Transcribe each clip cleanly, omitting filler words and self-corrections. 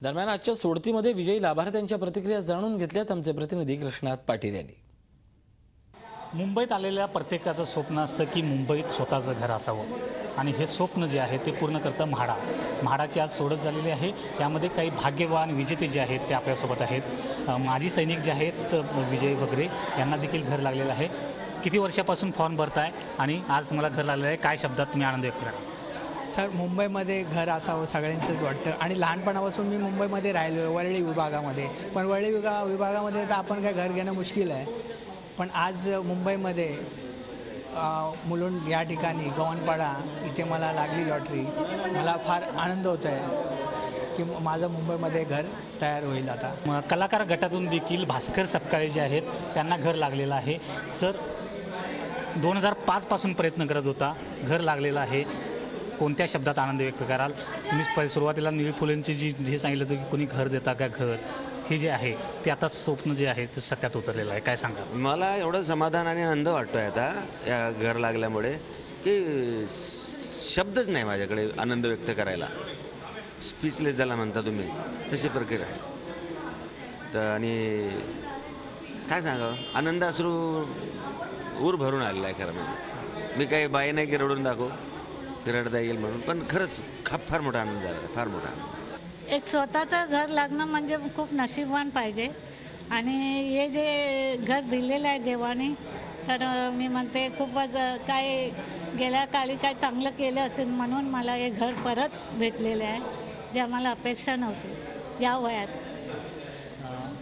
दरम्यान आजच्या सोडतीमध्ये विजयी लाभार्थ्यांच्या प्रतिक्रिया जाणून घेतल्यात आमचे प्रतिनिधी कृष्णात पाटील यांनी। मुंबईत आलेल्या प्रत्येकाचं स्वप्न असतं की मुंबईत स्वतःचं घर असावं आणि हे स्वप्न जे आहे ते पूर्ण करतं म्हाडाची आज सोडत झालेली आहे। यामध्ये काही भाग्यवान विजेते जे आहेत ते आपल्यासोबत आहेत। माजी सैनिक जे आहेत विजय वगैरे यांना देखील घर लागलेलं आहे। किती वर्षापासून फॉर्म भरताय आणि आज तुम्हाला घर लागलेलं आहे, काय शब्दात तुम्ही आनंद व्यक्त करा? सर, मुंबईमध्ये घर असावं सगळ्यांचंच वाटतं आणि लहानपणापासून मी मुंबईमध्ये राहिलो वरळी विभागामध्ये। पण वरळी विभागामध्ये तर आपण काय घर घेणं मुश्किल आहे, पण आज मुंबईमध्ये मुलुंड या ठिकाणी गव्हाणपाडा इथे मला लागली लॉटरी। मला फार आनंद होत आहे की माझं मुंबईमध्ये घर तयार होईल। आता कलाकार गटातून देखील भास्कर सपकाळे जे आहेत त्यांना घर लागलेलं आहे। सर, 2005 पासून प्रयत्न करत होता, घर लागलेलं आहे, कोणत्या शब्दात आनंद व्यक्त कराल? तुम्ही सुरुवातीला निळी फुलेंची जे सांगितलं होतं की कोणी घर देता का घर, हे जे आहे ते आता स्वप्न जे आहे ते सत्यात उतरलेलं आहे, काय सांगा? मला एवढं समाधान आणि आनंद वाटतोय आता या घर लागल्यामुळे की शब्दच नाही माझ्याकडे आनंद व्यक्त करायला। स्पीचलेस त्याला म्हणता तुम्ही, तशी प्रक्रिया आहे। तर आणि काय सांगावं, आनंद अश्रू ऊर भरून आलेला आहे खरं म्हणजे। मी काही बाई नाही की रडून दाखव की रडता येईल म्हणून, पण खरंच फार मोठा आनंद झाला, फार मोठा आनंद। एक स्वतःचं घर लागणं म्हणजे खूप नशीबवान पाहिजे आणि हे जे घर दिलेलं आहे देवाने, तर मी म्हणते खूपच काय गेल्या काळी काय चांगलं केलं असेल म्हणून मला हे घर परत भेटलेलं आहे, जे आम्हाला अपेक्षा नव्हती या वयात।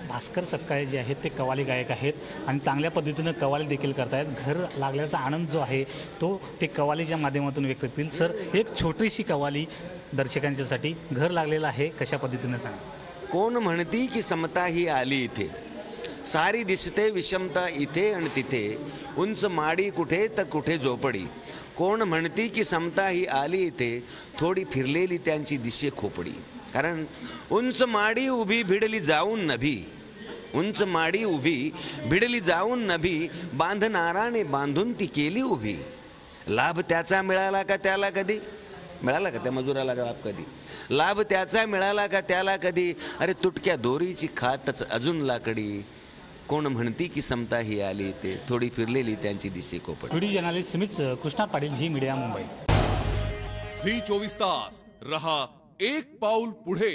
भास्कर सपकाळे जे आहेत ते कव्वाली गायक आहेत आणि चांगल्या पद्धतीनं कव्वाली देखील करतायत। घर लागल्याचा आनंद जो आहे तो ते कव्वालीच्या माध्यमातून व्यक्त करतील। सर, एक छोटीशी कव्वाली दर्शकांच्यासाठी, घर लागलेलं आहे, कशा पद्धतीनं सांगा? कोण म्हणती की समता ही आली इथे, सारी दिसते विषमता इथे आणि तिथे, उंच माडी कुठे तर कुठे झोपडी। कोण म्हणती की समता ही आली इथे, थोडी फिरलेली त्यांची दिशे खोपडी। कारण उंच माडी उभी भिडली जाऊन नभी, उंच माडी उभी भिडली जाऊन नभी, बांधणाराने बांधून ती केली उभी। लाभ त्याचा मिळाला का त्याला कधी, मिळाला का त्या मजुराला लाभ कधी, लाभ त्याचा मिळाला का त्याला कधी, अरे तुटक्या दोरीची खाटच अजून लाकडी। कोण म्हणती की समता ही आली ते, थोडी फिरलेली त्यांची दिशे खोपडी। Video journalist Sumit Krishnat Patil, Zee media, Mumbai. Zee 24 तास रहा एक पाऊल पुढे।